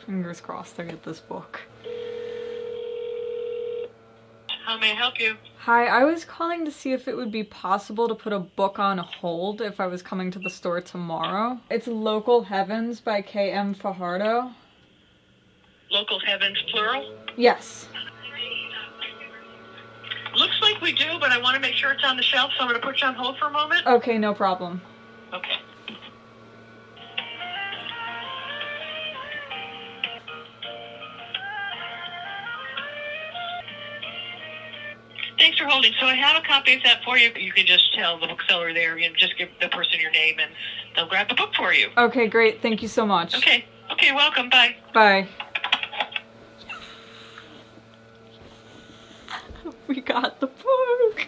Fingers crossed I get this book. How may I help you? Hi, I was calling to see if it would be possible to put a book on hold if I was coming to the store tomorrow. It's Local Heavens by K.M. Fajardo. Local Heavens, plural? Yes. Looks like we do, but I want to make sure it's on the shelf, so I'm going to put you on hold for a moment. Okay, no problem. Okay. Thanks for holding. So I have a copy of that for you. You can just tell the bookseller there, you know, just give the person your name and they'll grab the book for you. Okay, great. Thank you so much. Okay. Okay, welcome. Bye. Bye. We got the book.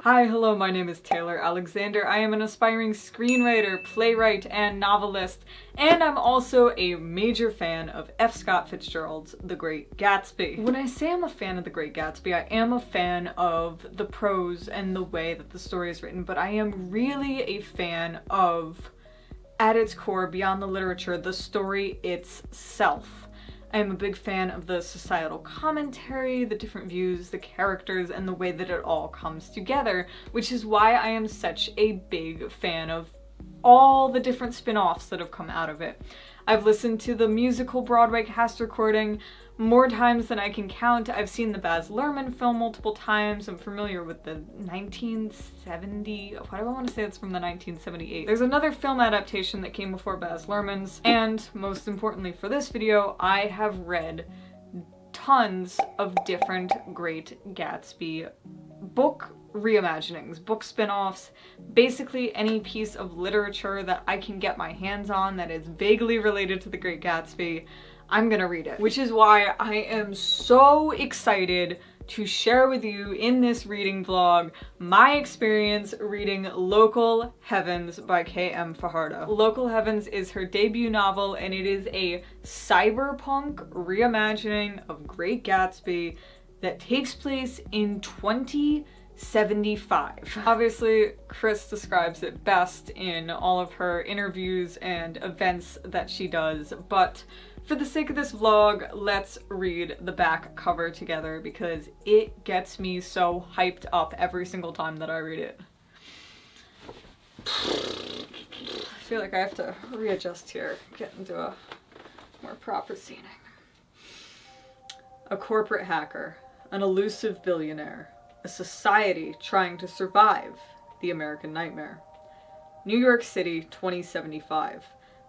Hi, hello, my name is Taylor Alexander. I am an aspiring screenwriter, playwright, and novelist, and I'm also a major fan of F. Scott Fitzgerald's The Great Gatsby. When I say I'm a fan of The Great Gatsby, I am a fan of the prose and the way that the story is written, but I am really a fan of, at its core, beyond the literature, the story itself. I am a big fan of the societal commentary, the different views, the characters, and the way that it all comes together, which is why I am such a big fan of all the different spin-offs that have come out of it. I've listened to the musical Broadway cast recording more times than I can count. I've seen the Baz Luhrmann film multiple times. I'm familiar with the 1970, why do I want to say it's from the 1978? There's another film adaptation that came before Baz Luhrmann's, and most importantly for this video, I have read tons of different Great Gatsby book reimaginings, book spin-offs, basically any piece of literature that I can get my hands on that is vaguely related to The Great Gatsby. I'm gonna read it, which is why I am so excited to share with you in this reading vlog my experience reading Local Heavens by K.M. Fajardo. Local Heavens is her debut novel, and it is a cyberpunk reimagining of Great Gatsby that takes place in 2075. Obviously, Chris describes it best in all of her interviews and events that she does, but for the sake of this vlog, let's read the back cover together because it gets me so hyped up every single time that I read it. I feel like I have to readjust here, get into a more proper scening. A corporate hacker, an elusive billionaire, a society trying to survive the American nightmare. New York City, 2075.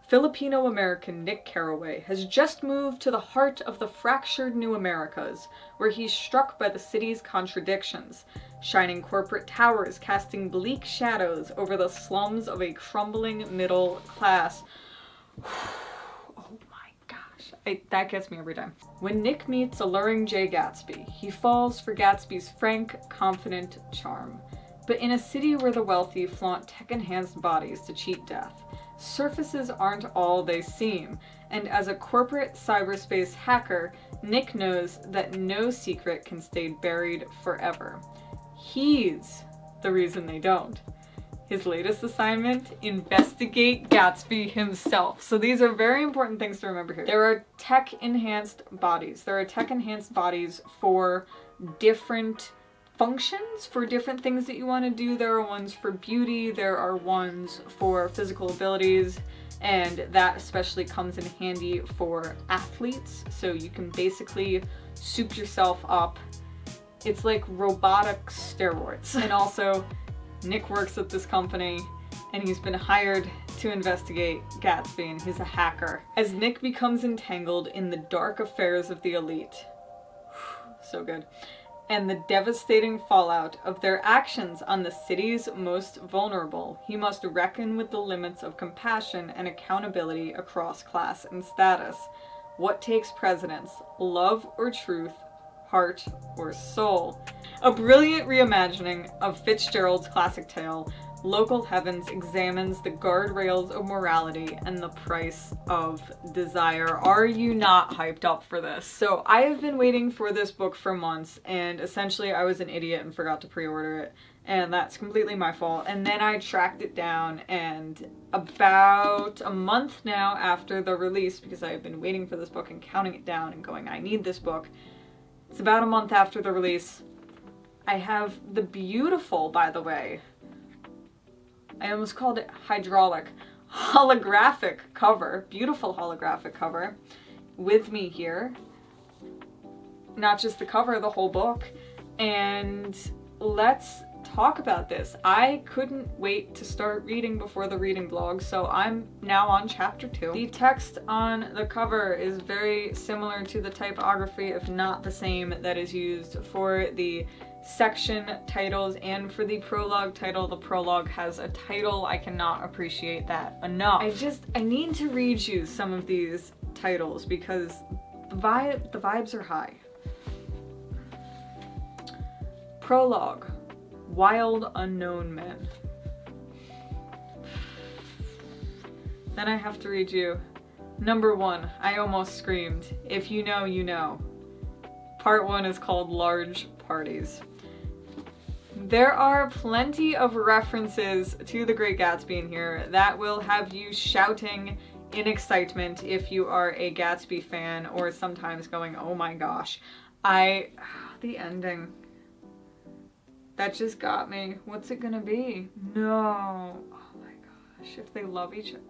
Filipino-American Nick Carraway has just moved to the heart of the fractured New Americas, where he's struck by the city's contradictions, shining corporate towers casting bleak shadows over the slums of a crumbling middle class. Oh my gosh, that gets me every time. When Nick meets alluring Jay Gatsby, he falls for Gatsby's frank, confident charm. But in a city where the wealthy flaunt tech-enhanced bodies to cheat death, surfaces aren't all they seem, and as a corporate cyberspace hacker, Nick knows that no secret can stay buried forever. He's the reason they don't. His latest assignment? Investigate Gatsby himself. So these are very important things to remember here. There are tech-enhanced bodies. There are tech-enhanced bodies for different functions, for different things that you want to do. There are ones for beauty, there are ones for physical abilities, and that especially comes in handy for athletes. So you can basically soup yourself up. It's like robotic steroids. And also, Nick works at this company and he's been hired to investigate Gatsby, and he's a hacker. As Nick becomes entangled in the dark affairs of the elite, so good, and the devastating fallout of their actions on the city's most vulnerable, he must reckon with the limits of compassion and accountability across class and status. What takes precedence, love or truth, heart or soul? A brilliant reimagining of Fitzgerald's classic tale, Local Heavens examines the guardrails of morality and the price of desire. Are you not hyped up for this? So I have been waiting for this book for months, and essentially I was an idiot and forgot to pre-order it. And that's completely my fault. And then I tracked it down, and about a month now after the release, because I have been waiting for this book and counting it down and going, I need this book. It's about a month after the release. I have the beautiful, by the way, I almost called it holographic cover, beautiful holographic cover with me here. Not just the cover, the whole book. And let's talk about this. I couldn't wait to start reading before the reading vlog, so I'm now on chapter 2. The text on the cover is very similar to the typography, if not the same, that is used for the section titles and for the prologue title. The prologue has a title. I cannot appreciate that enough. I need to read you some of these titles because the vibes are high. Prologue, Wild Unknown Men. Then I have to read you number 1. I almost screamed. If you know, you know. Part 1 is called Large Parties. There are plenty of references to The Great Gatsby in here that will have you shouting in excitement if you are a Gatsby fan, or sometimes going, oh my gosh. The ending. That just got me. What's it gonna be? No. Oh my gosh, if they love each other.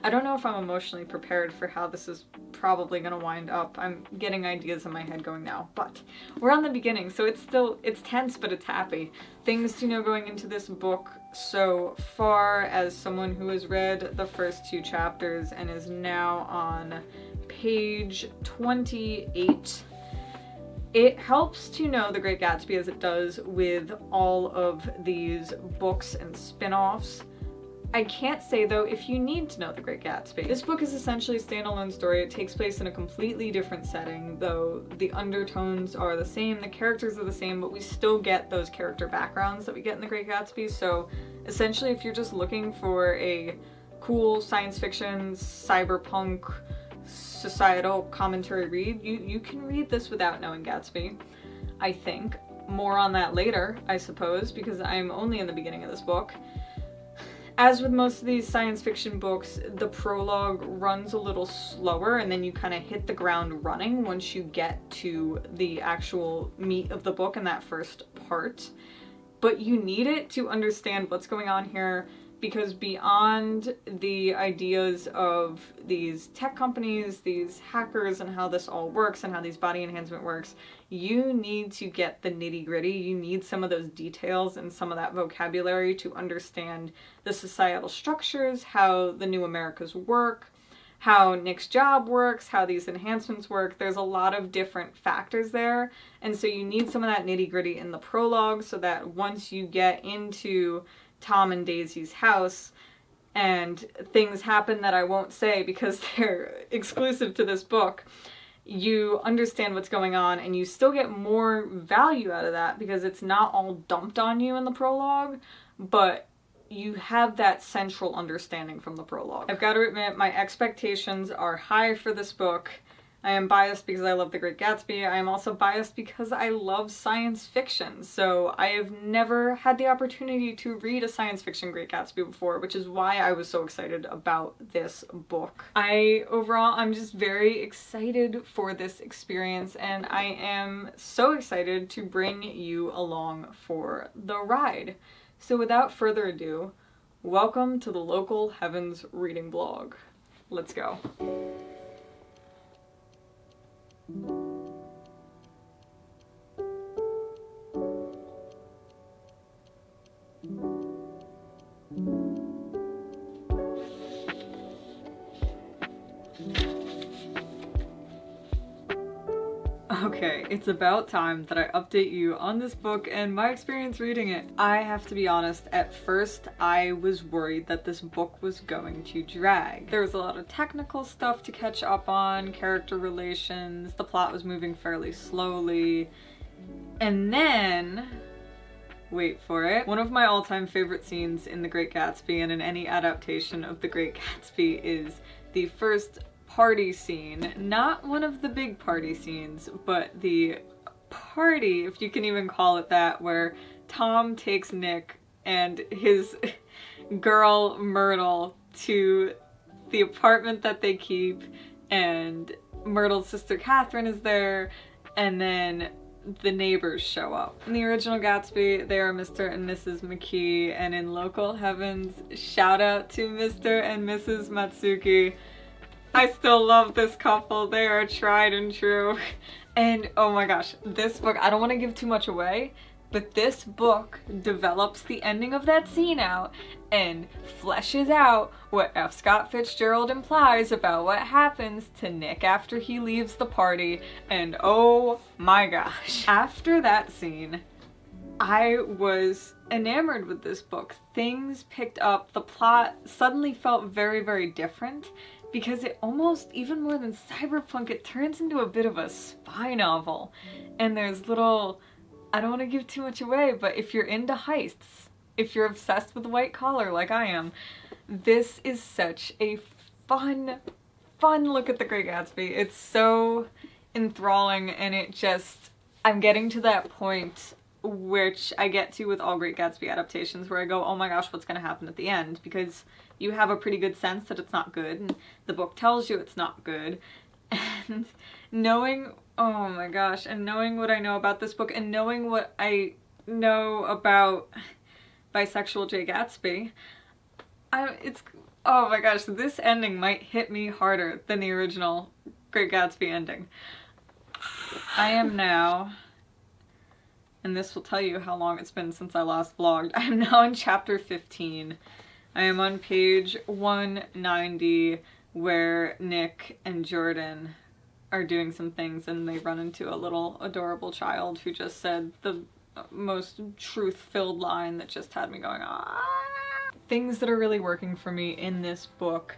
I don't know if I'm emotionally prepared for how this is probably gonna wind up. I'm getting ideas in my head going now, but we're on the beginning, so it's tense, but it's happy. Things to know going into this book so far, as someone who has read the first 2 chapters and is now on page 28. It helps to know The Great Gatsby, as it does with all of these books and spin-offs. I can't say, though, if you need to know The Great Gatsby. This book is essentially a standalone story. It takes place in a completely different setting, though the undertones are the same, the characters are the same, but we still get those character backgrounds that we get in The Great Gatsby. So essentially, if you're just looking for a cool science fiction, cyberpunk, societal commentary read, you can read this without knowing Gatsby, I think. More on that later, I suppose, because I'm only in the beginning of this book. As with most of these science fiction books, the prologue runs a little slower, and then you kind of hit the ground running once you get to the actual meat of the book in that first part. But you need it to understand what's going on here, because beyond the ideas of these tech companies, these hackers, and how this all works and how these body enhancement works, you need to get the nitty-gritty. You need some of those details and some of that vocabulary to understand the societal structures, how the new Americas work, how Nick's job works, how these enhancements work. There's a lot of different factors there, and so you need some of that nitty-gritty in the prologue, so that once you get into Tom and Daisy's house and things happen that I won't say because they're exclusive to this book, you understand what's going on, and you still get more value out of that because it's not all dumped on you in the prologue, but you have that central understanding from the prologue. I've got to admit, my expectations are high for this book. I am biased because I love The Great Gatsby. I am also biased because I love science fiction. So I have never had the opportunity to read a science fiction Great Gatsby before, which is why I was so excited about this book. I'm just very excited for this experience, and I am so excited to bring you along for the ride. So without further ado, welcome to the Local Heavens reading vlog. Let's go. Okay, it's about time that I update you on this book and my experience reading it. I have to be honest, at first I was worried that this book was going to drag. There was a lot of technical stuff to catch up on, character relations, the plot was moving fairly slowly, and then wait for it. One of my all-time favorite scenes in The Great Gatsby and in any adaptation of The Great Gatsby is the first party scene. Not one of the big party scenes, but the party, if you can even call it that, where Tom takes Nick and his girl Myrtle to the apartment that they keep, and Myrtle's sister Catherine is there, and then the neighbors show up. In the original Gatsby, they are Mr. and Mrs. McKee, and in Local Heavens, shout out to Mr. and Mrs. Matsuki. I still love this couple. They are tried and true. And oh my gosh, this book, I don't want to give too much away, but this book develops the ending of that scene out and fleshes out what F. Scott Fitzgerald implies about what happens to Nick after he leaves the party. And oh my gosh. After that scene, I was enamored with this book. Things picked up, the plot suddenly felt very, very different, because it almost, even more than Cyberpunk, it turns into a bit of a spy novel. And there's little, I don't want to give too much away, but if you're into heists, if you're obsessed with white collar like I am, this is such a fun look at The Great Gatsby. It's so enthralling, and it just, I'm getting to that point which I get to with all Great Gatsby adaptations where I go, oh my gosh, what's going to happen at the end? Because you have a pretty good sense that it's not good, and the book tells you it's not good. And knowing, oh my gosh, and knowing what I know about this book, and knowing what I know about bisexual Jay Gatsby, it's, oh my gosh, this ending might hit me harder than the original Great Gatsby ending. I am now, and this will tell you how long it's been since I last vlogged, I am now in chapter 15. I am on page 190 where Nick and Jordan are doing some things and they run into a little adorable child who just said the most truth-filled line that just had me going, ah. Things that are really working for me in this book,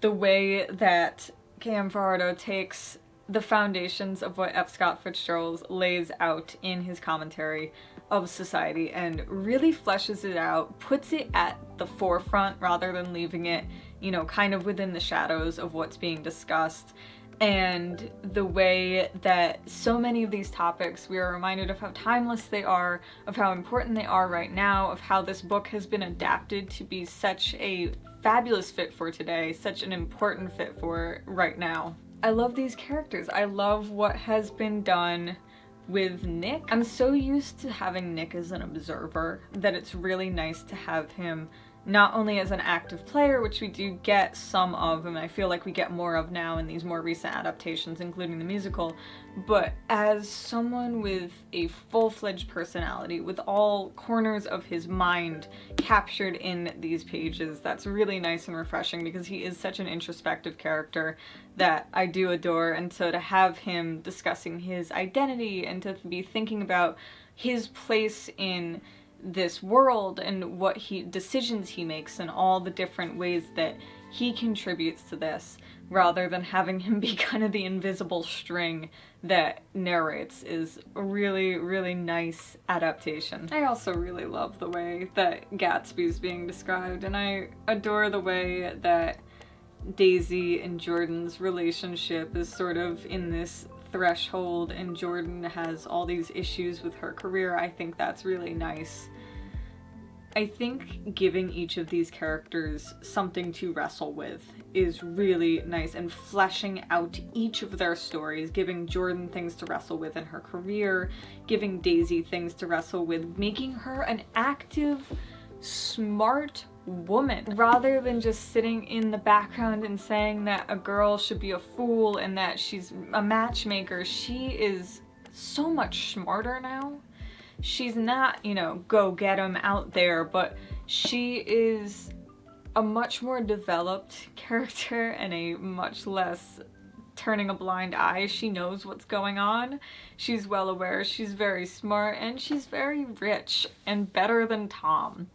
the way that K.M. Fajardo takes the foundations of what F. Scott Fitzgerald lays out in his commentary of society and really fleshes it out, puts it at the forefront rather than leaving it, you know, kind of within the shadows of what's being discussed. And the way that so many of these topics, we are reminded of how timeless they are, of how important they are right now, of how this book has been adapted to be such a fabulous fit for today, such an important fit for right now. I love these characters. I love what has been done with Nick. I'm so used to having Nick as an observer that it's really nice to have him not only as an active player, which we do get some of, and I feel like we get more of now in these more recent adaptations, including the musical, but as someone with a full-fledged personality, with all corners of his mind captured in these pages. That's really nice and refreshing because he is such an introspective character that I do adore, and so to have him discussing his identity and to be thinking about his place in this world and what decisions he makes and all the different ways that he contributes to this, rather than having him be kind of the invisible string that narrates, is a really, really nice adaptation. I also really love the way that Gatsby's being described, and I adore the way that Daisy and Jordan's relationship is sort of in this threshold, and Jordan has all these issues with her career. I think that's really nice. I think giving each of these characters something to wrestle with is really nice, and fleshing out each of their stories, giving Jordan things to wrestle with in her career, giving Daisy things to wrestle with, making her an active, smart woman, rather than just sitting in the background and saying that a girl should be a fool and that she's a matchmaker. She is so much smarter now. She's not, you know, go get 'em out there, but she is a much more developed character and a much less turning a blind eye. She knows what's going on. She's well aware. She's very smart, and she's very rich and better than Tom.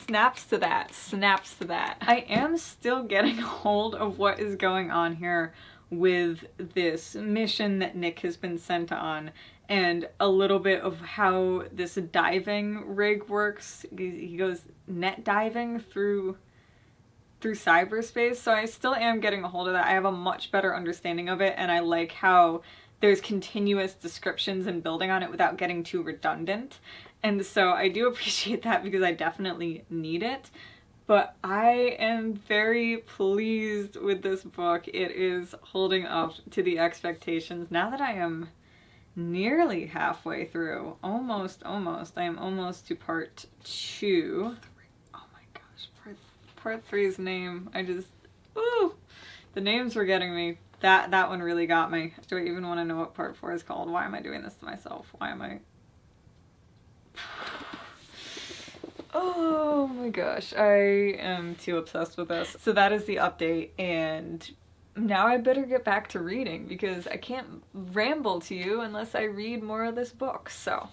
Snaps to that, snaps to that. I am still getting hold of what is going on here with this mission that Nick has been sent on, and a little bit of how this diving rig works. He goes net diving through cyberspace, so I still am getting a hold of that. I have a much better understanding of it, and I like how there's continuous descriptions and building on it without getting too redundant. And so I do appreciate that because I definitely need it. But I am very pleased with this book. It is holding up to the expectations. Now that I am nearly halfway through, almost, I am almost to part 2. Oh my gosh, part 3's name, ooh, the names were getting me. That one really got me. Do I even want to know what part 4 is called? Why am I doing this to myself? Why am I... Oh my gosh, I am too obsessed with this. So that is the update, and now I better get back to reading because I can't ramble to you unless I read more of this book. So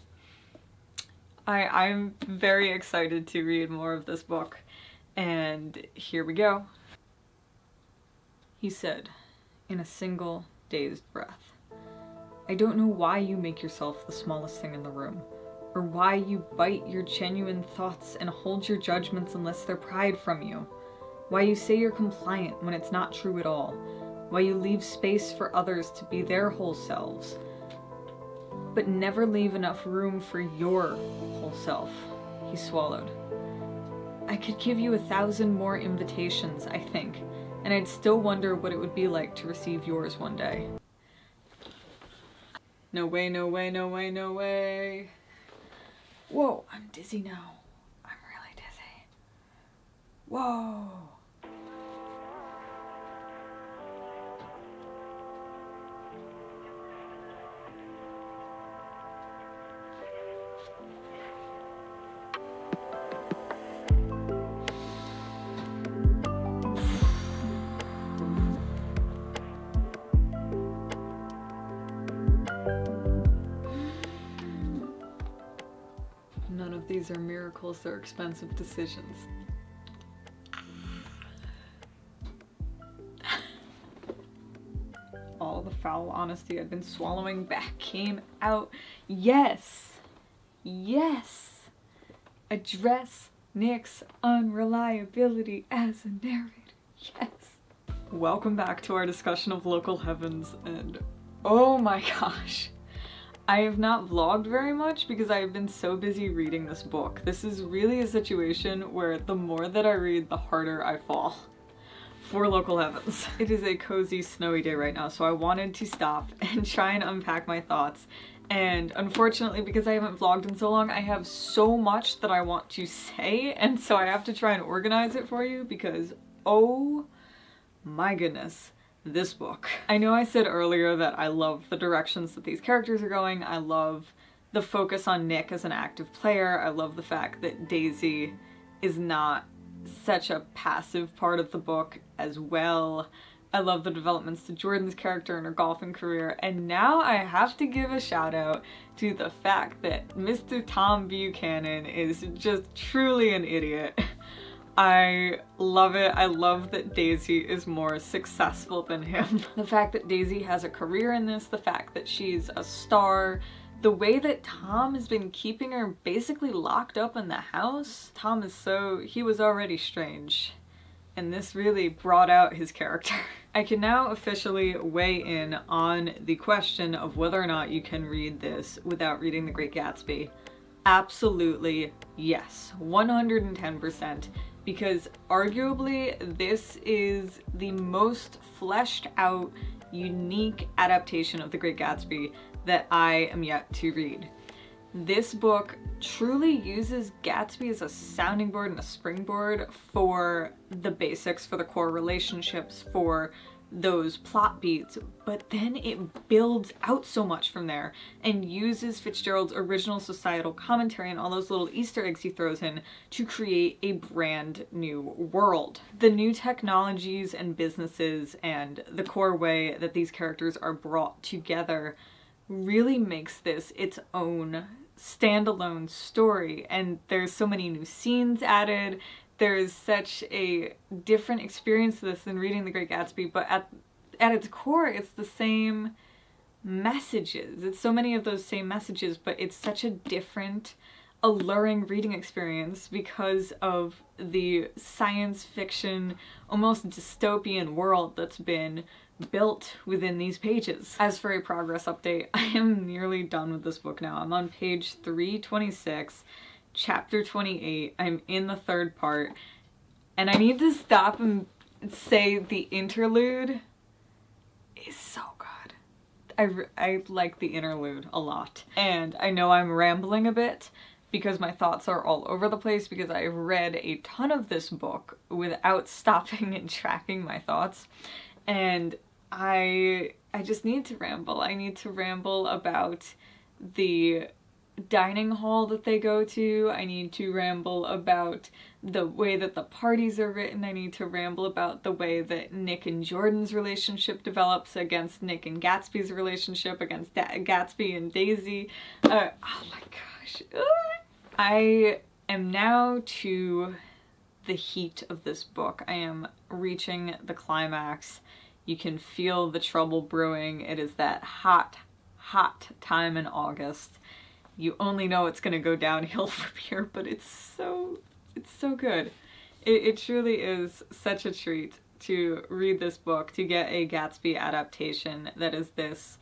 I'm very excited to read more of this book, and here we go. He said, in a single, dazed breath, "I don't know why you make yourself the smallest thing in the room, or why you bite your genuine thoughts and hold your judgments unless they're pried from you, why you say you're compliant when it's not true at all, why you leave space for others to be their whole selves, but never leave enough room for your whole self." He swallowed. "I could give you 1,000 more invitations, I think, and I'd still wonder what it would be like to receive yours one day." No way, no way, no way, no way. Whoa, I'm dizzy now. I'm really dizzy. Whoa. None of these are miracles, they're expensive decisions. All the foul honesty I'd been swallowing back came out. Yes! Yes! Address Nick's unreliability as a narrator. Yes! Welcome back to our discussion of Local Heavens, and oh my gosh. I have not vlogged very much because I have been so busy reading this book. This is really a situation where the more that I read, the harder I fall for Local Heavens. It is a cozy, snowy day right now, so I wanted to stop and try and unpack my thoughts. And unfortunately, because I haven't vlogged in so long, I have so much that I want to say, and so I have to try and organize it for you because, oh my goodness. This book. I know I said earlier that I love the directions that these characters are going. I love the focus on Nick as an active player. I love the fact that Daisy is not such a passive part of the book as well. I love the developments to Jordan's character and her golfing career. And now I have to give a shout out to the fact that Mr. Tom Buchanan is just truly an idiot. I love it. I love that Daisy is more successful than him. The fact that Daisy has a career in this, the fact that she's a star, the way that Tom has been keeping her basically locked up in the house. Tom is he was already strange, and this really brought out his character. I can now officially weigh in on the question of whether or not you can read this without reading The Great Gatsby. Absolutely yes, 110%. Because arguably this is the most fleshed out, unique adaptation of The Great Gatsby that I am yet to read. This book truly uses Gatsby as a sounding board and a springboard for the basics, for the core relationships, for those plot beats, but then it builds out so much from there and uses Fitzgerald's original societal commentary and all those little Easter eggs he throws in to create a brand new world. The new technologies and businesses and the core way that these characters are brought together really makes this its own standalone story, and there's so many new scenes added. There's such a different experience to this than reading The Great Gatsby, but at its core, it's the same messages. It's so many of those same messages, but it's such a different, alluring reading experience because of the science fiction, almost dystopian world that's been built within these pages. As for a progress update, I am nearly done with this book now. I'm on page 326, chapter 28. I'm in the third part, and I need to stop and say the interlude is so good. I like the interlude a lot. And I know I'm rambling a bit because my thoughts are all over the place because I've read a ton of this book without stopping and tracking my thoughts. And I just need to ramble. I need to ramble about the dining hall that they go to. I need to ramble about the way that the parties are written. I need to ramble about the way that Nick and Jordan's relationship develops against Nick and Gatsby's relationship, against Gatsby and Daisy. Oh my gosh. I am now to the heat of this book. I am reaching the climax. You can feel the trouble brewing. It is that hot, hot time in August. You only know it's gonna go downhill from here, but it's so good. It truly is such a treat to read this book, to get a Gatsby adaptation that is this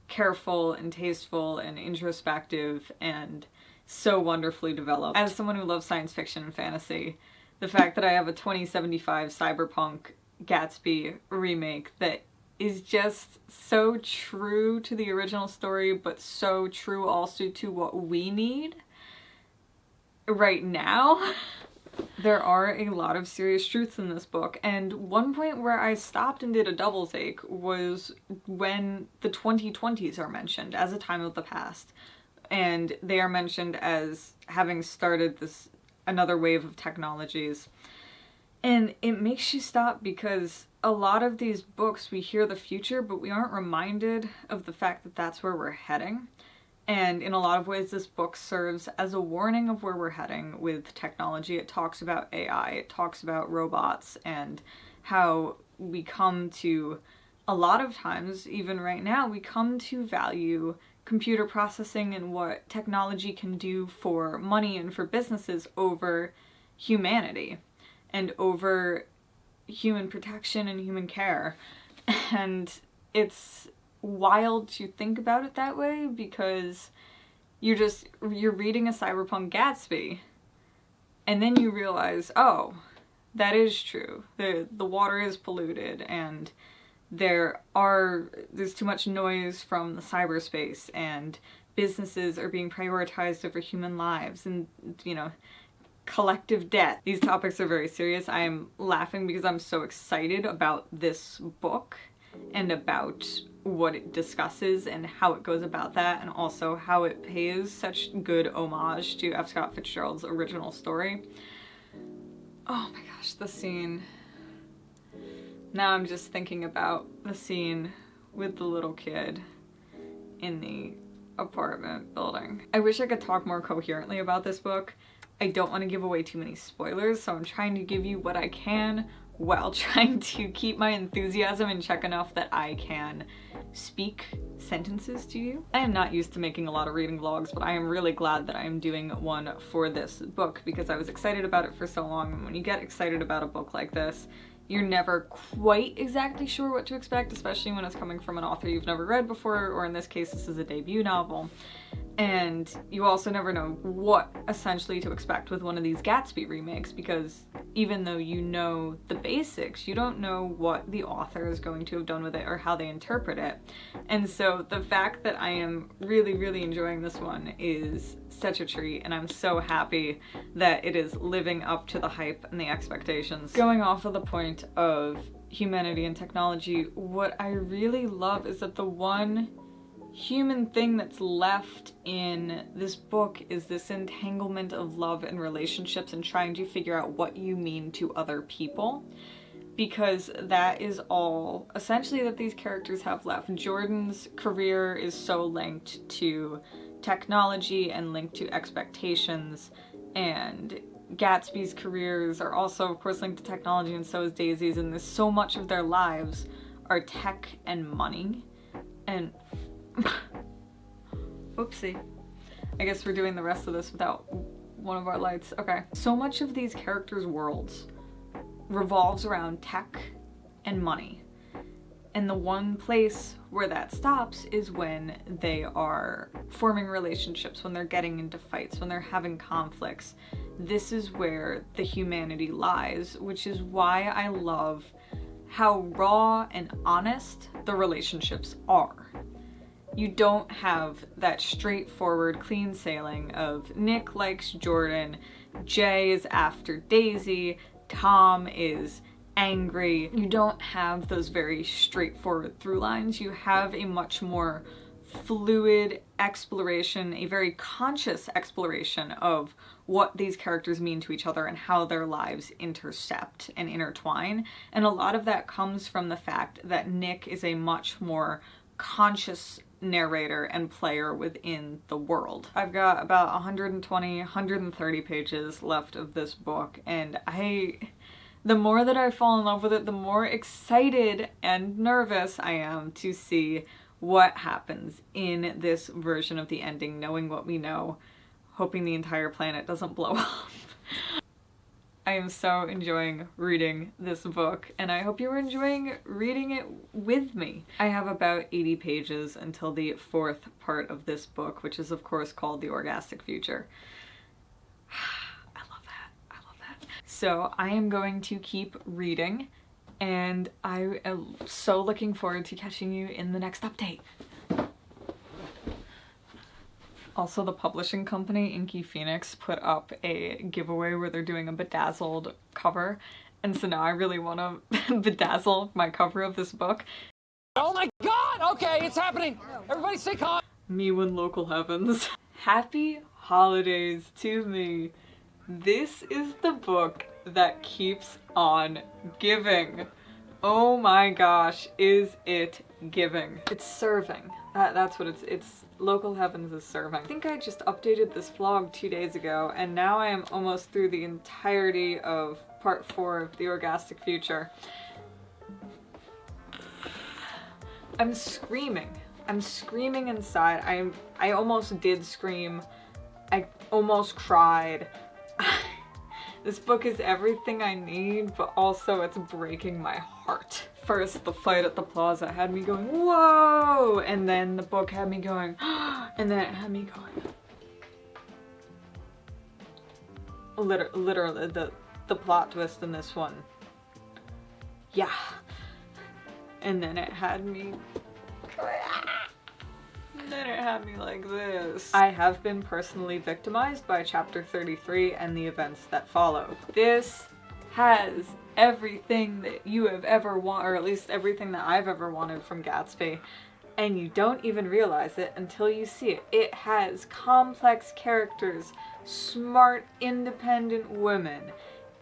careful and tasteful and introspective and so wonderfully developed. As someone who loves science fiction and fantasy, the fact that I have a 2075 Cyberpunk Gatsby remake that is just so true to the original story, but so true also to what we need right now. There are a lot of serious truths in this book, and one point where I stopped and did a double take was when the 2020s are mentioned as a time of the past, and they are mentioned as having started another wave of technologies. And it makes you stop because a lot of these books, we hear the future, but we aren't reminded of the fact that that's where we're heading. And in a lot of ways, this book serves as a warning of where we're heading with technology. It talks about AI, it talks about robots, and how we come to, a lot of times, even right now, we come to value computer processing and what technology can do for money and for businesses over humanity and over human protection and human care. And it's wild to think about it that way because you're reading a Cyberpunk Gatsby and then you realize, oh, that is true. The water is polluted and there's too much noise from the cyberspace and businesses are being prioritized over human lives and, you know, collective debt. These topics are very serious. I am laughing because I'm so excited about this book and about what it discusses and how it goes about that, and also how it pays such good homage to F. Scott Fitzgerald's original story. Oh my gosh, the scene. Now I'm just thinking about the scene with the little kid in the apartment building. I wish I could talk more coherently about this book. I don't want to give away too many spoilers, so I'm trying to give you what I can while trying to keep my enthusiasm in check enough that I can speak sentences to you. I am not used to making a lot of reading vlogs, but I am really glad that I am doing one for this book because I was excited about it for so long, and when you get excited about a book like this, you're never quite exactly sure what to expect, especially when it's coming from an author you've never read before, or in this case, this is a debut novel. And you also never know what essentially to expect with one of these Gatsby remakes, because even though you know the basics, you don't know what the author is going to have done with it or how they interpret it. And so the fact that I am really, really enjoying this one is such a treat, and I'm so happy that it is living up to the hype and the expectations. Going off of the point of humanity and technology, what I really love is that the one human thing that's left in this book is this entanglement of love and relationships and trying to figure out what you mean to other people, because that is all essentially that these characters have left. Jordan's career is so linked to technology and linked to expectations, and Gatsby's careers are also of course linked to technology, and so is Daisy's, and so much of their lives are tech and money. And Oopsie. I guess we're doing the rest of this without one of our lights. Okay. So much of these characters' worlds revolves around tech and money. And the one place where that stops is when they are forming relationships, when they're getting into fights, when they're having conflicts. This is where the humanity lies, which is why I love how raw and honest the relationships are. You don't have that straightforward clean sailing of Nick likes Jordan, Jay is after Daisy, Tom is angry. You don't have those very straightforward through lines. You have a much more fluid exploration, a very conscious exploration of what these characters mean to each other and how their lives intercept and intertwine. And a lot of that comes from the fact that Nick is a much more conscious narrator and player within the world. I've got about 120, 130 pages left of this book, and the more that I fall in love with it, the more excited and nervous I am to see what happens in this version of the ending, knowing what we know, hoping the entire planet doesn't blow up. I am so enjoying reading this book, and I hope you're enjoying reading it with me. I have about 80 pages until the fourth part of this book, which is of course called The Orgastic Future. I love that. I love that. So I am going to keep reading, and I am so looking forward to catching you in the next update. Also, the publishing company, Inky Phoenix, put up a giveaway where they're doing a bedazzled cover. And so now I really want to bedazzle my cover of this book. Oh my god! Okay, it's happening! Everybody stay calm! Me when local heavens. Happy holidays to me. This is the book that keeps on giving. Oh my gosh, is it giving. It's serving. That's what it's Local Heavens is serving. I think I just updated this vlog 2 days ago, and now I am almost through the entirety of part 4 of The Orgastic Future. I'm screaming. I'm screaming inside. I almost did scream. I almost cried. This book is everything I need, but also it's breaking my heart. First, the fight at the plaza had me going, whoa! And then the book had me going, and then it had me going. Literally, the plot twist in this one. Yeah. And then it had me going, and then it had me like this. I have been personally victimized by chapter 33 and the events that follow. This has everything that you have ever wanted, or at least everything that I've ever wanted from Gatsby, and you don't even realize it until you see it. It has complex characters, smart, independent women.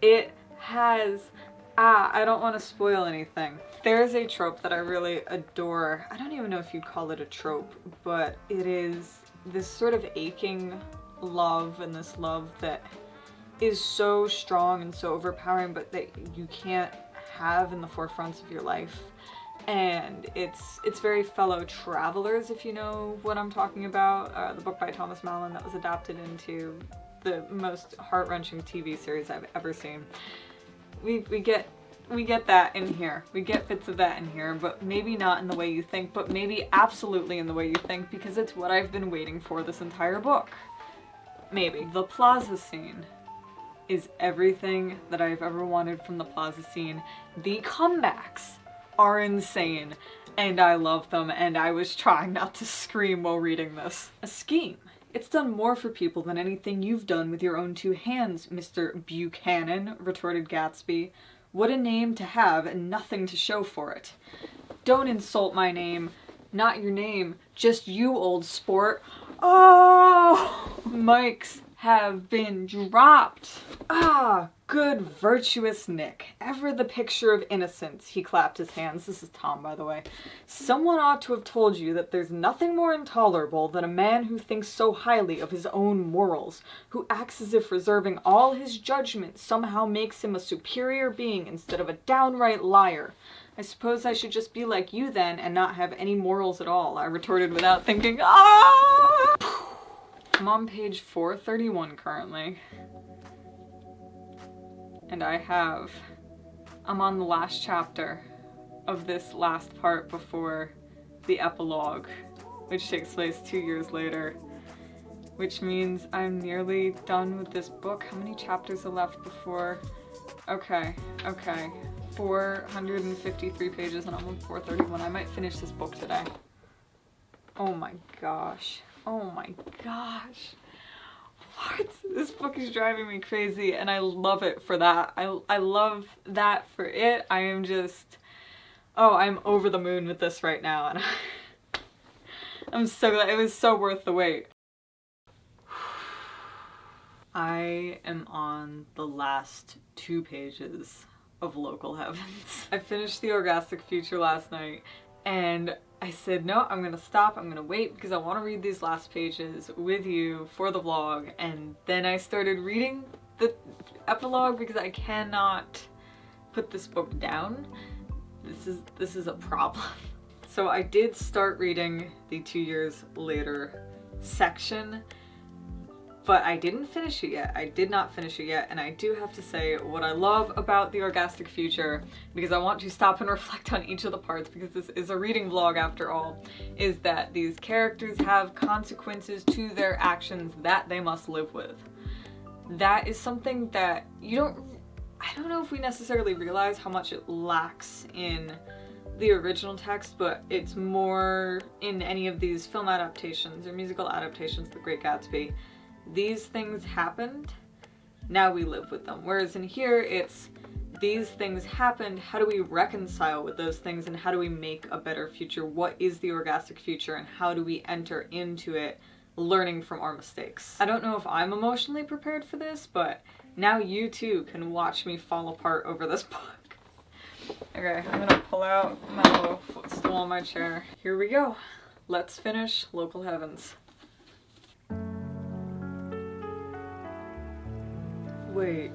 It has, I don't want to spoil anything. There's a trope that I really adore. I don't even know if you'd call it a trope, but it is this sort of aching love, and this love that is so strong and so overpowering, but that you can't have in the forefronts of your life. And it's very Fellow Travelers, if you know what I'm talking about. The book by Thomas Mallon that was adapted into the most heart-wrenching TV series I've ever seen. We get that in here. We get bits of that in here, but maybe not in the way you think, but maybe absolutely in the way you think, because it's what I've been waiting for this entire book. Maybe. The plaza scene is everything that I've ever wanted from the plaza scene. The comebacks are insane, and I love them, and I was trying not to scream while reading this. A scheme. It's done more for people than anything you've done with your own 2 hands, Mr. Buchanan, retorted Gatsby. What a name to have and nothing to show for it. Don't insult my name. Not your name, just you, old sport. Oh! Mike's have been dropped. Ah, good virtuous Nick, ever the picture of innocence. He clapped his hands. This is Tom, by the way. Someone ought to have told you that there's nothing more intolerable than a man who thinks so highly of his own morals, who acts as if reserving all his judgment somehow makes him a superior being instead of a downright liar. I suppose I should just be like you then and not have any morals at all, I retorted without thinking. Ah! I'm on page 431 currently. And I'm on the last chapter of this last part before the epilogue, which takes place 2 years later. Which means I'm nearly done with this book. How many chapters are left before? Okay. 453 pages and I'm on 431. I might finish this book today. Oh my gosh. What? This book is driving me crazy and I love it for that. I love that for it. I am just... Oh, I'm over the moon with this right now and I'm so glad. It was so worth the wait. I am on the last 2 pages of Local Heavens. I finished The Orgastic Future last night and I said, no, I'm gonna stop, I'm gonna wait because I want to read these last pages with you for the vlog, and then I started reading the epilogue because I cannot put this book down. This is a problem. So I did start reading the 2 years later section, but I didn't finish it yet. I did not finish it yet, and I do have to say what I love about The Orgastic Future, because I want to stop and reflect on each of the parts, because this is a reading vlog after all, is that these characters have consequences to their actions that they must live with. That is something that I don't know if we necessarily realize how much it lacks in the original text, but it's more in any of these film adaptations or musical adaptations, The Great Gatsby. These things happened, now we live with them. Whereas in here, it's these things happened, how do we reconcile with those things and how do we make a better future? What is the orgastic future and how do we enter into it learning from our mistakes? I don't know if I'm emotionally prepared for this, but now you too can watch me fall apart over this book. Okay, I'm gonna pull out my little footstool on my chair. Here we go. Let's finish Local Heavens. Wait.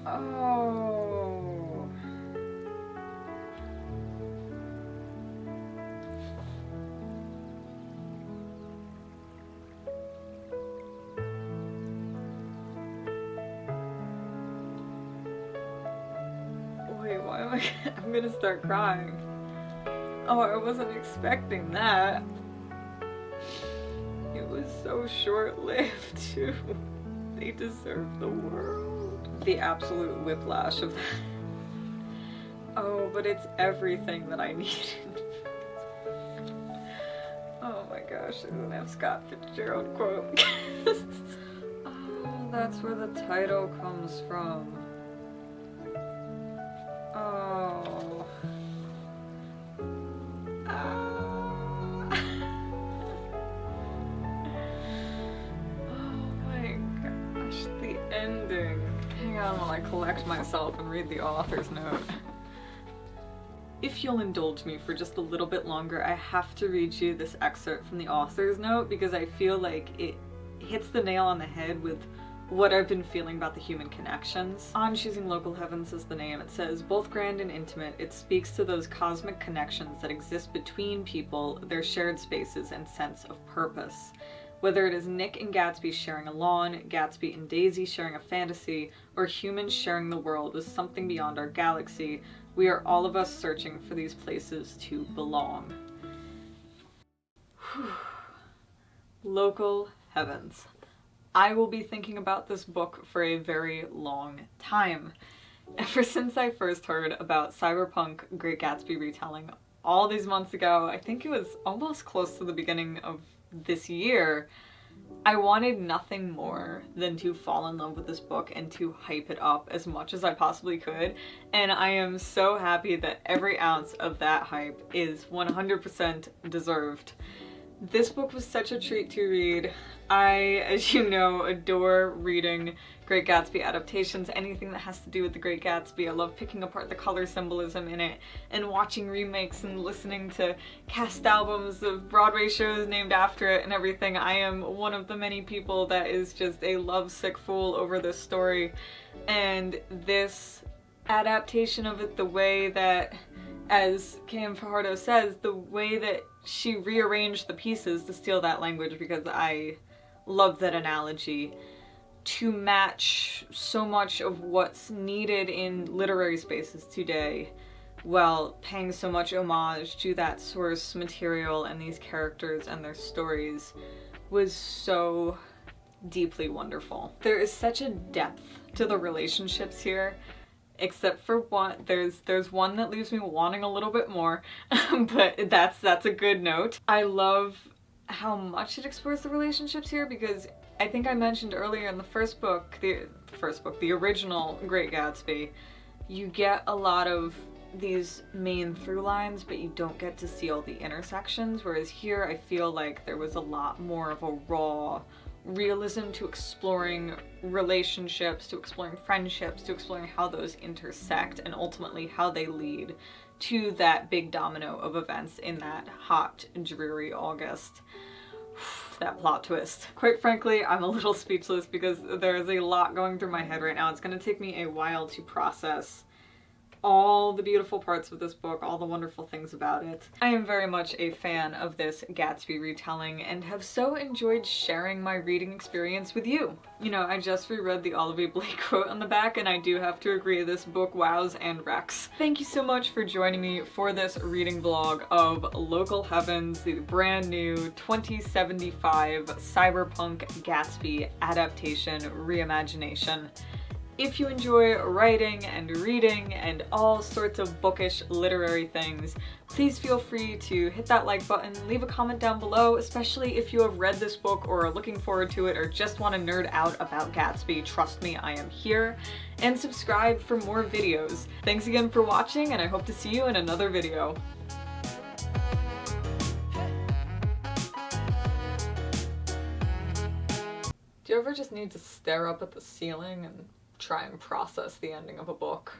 Oh. Wait, why am I'm gonna start crying. Oh, I wasn't expecting that. It was so short-lived, too. They deserve the world. The absolute whiplash of that. Oh, but it's everything that I needed. Oh my gosh, there's an F. Scott Fitzgerald quote. Oh, that's where the title comes from. Oh. Ending. Hang on while I collect myself and read the author's note. If you'll indulge me for just a little bit longer, I have to read you this excerpt from the author's note because I feel like it hits the nail on the head with what I've been feeling about the human connections. On Choosing Local Heavens is the name. It says, both grand and intimate, it speaks to those cosmic connections that exist between people, their shared spaces and sense of purpose. Whether it is Nick and Gatsby sharing a lawn, Gatsby and Daisy sharing a fantasy, or humans sharing the world with something beyond our galaxy, we are all of us searching for these places to belong. Whew. Local Heavens. I will be thinking about this book for a very long time. Ever since I first heard about Cyberpunk Great Gatsby retelling all these months ago, I think it was almost close to the beginning of this year, I wanted nothing more than to fall in love with this book and to hype it up as much as I possibly could, and I am so happy that every ounce of that hype is 100% deserved. This book was such a treat to read. I, as you know, adore reading Great Gatsby adaptations, anything that has to do with the Great Gatsby. I love picking apart the color symbolism in it and watching remakes and listening to cast albums of Broadway shows named after it and everything. I am one of the many people that is just a lovesick fool over this story, and this adaptation of it, the way that, as Cam Fajardo says, the way that she rearranged the pieces, to steal that language because I love that analogy, to match so much of what's needed in literary spaces today, while paying so much homage to that source material and these characters and their stories, was so deeply wonderful. There is such a depth to the relationships here, except for one. There's one that leaves me wanting a little bit more, but that's a good note. I love how much it explores the relationships here, because I think I mentioned earlier in the first book, the original Great Gatsby, you get a lot of these main through lines, but you don't get to see all the intersections, whereas here I feel like there was a lot more of a raw realism to exploring relationships, to exploring friendships, to exploring how those intersect, and ultimately how they lead to that big domino of events in that hot, dreary August. That plot twist. Quite frankly, I'm a little speechless because there is a lot going through my head right now. It's going to take me a while to process all the beautiful parts of this book, all the wonderful things about it. I am very much a fan of this Gatsby retelling and have so enjoyed sharing my reading experience with you. You know, I just reread the Olivia Blake quote on the back, and I do have to agree, this book wows and wrecks. Thank you so much for joining me for this reading vlog of Local Heavens, the brand new 2075 Cyberpunk Gatsby adaptation reimagination. If you enjoy writing and reading and all sorts of bookish literary things, please feel free to hit that like button, leave a comment down below, especially if you have read this book or are looking forward to it or just want to nerd out about Gatsby. Trust me, I am here. And subscribe for more videos. Thanks again for watching, and I hope to see you in another video. Do you ever just need to stare up at the ceiling and try and process the ending of a book?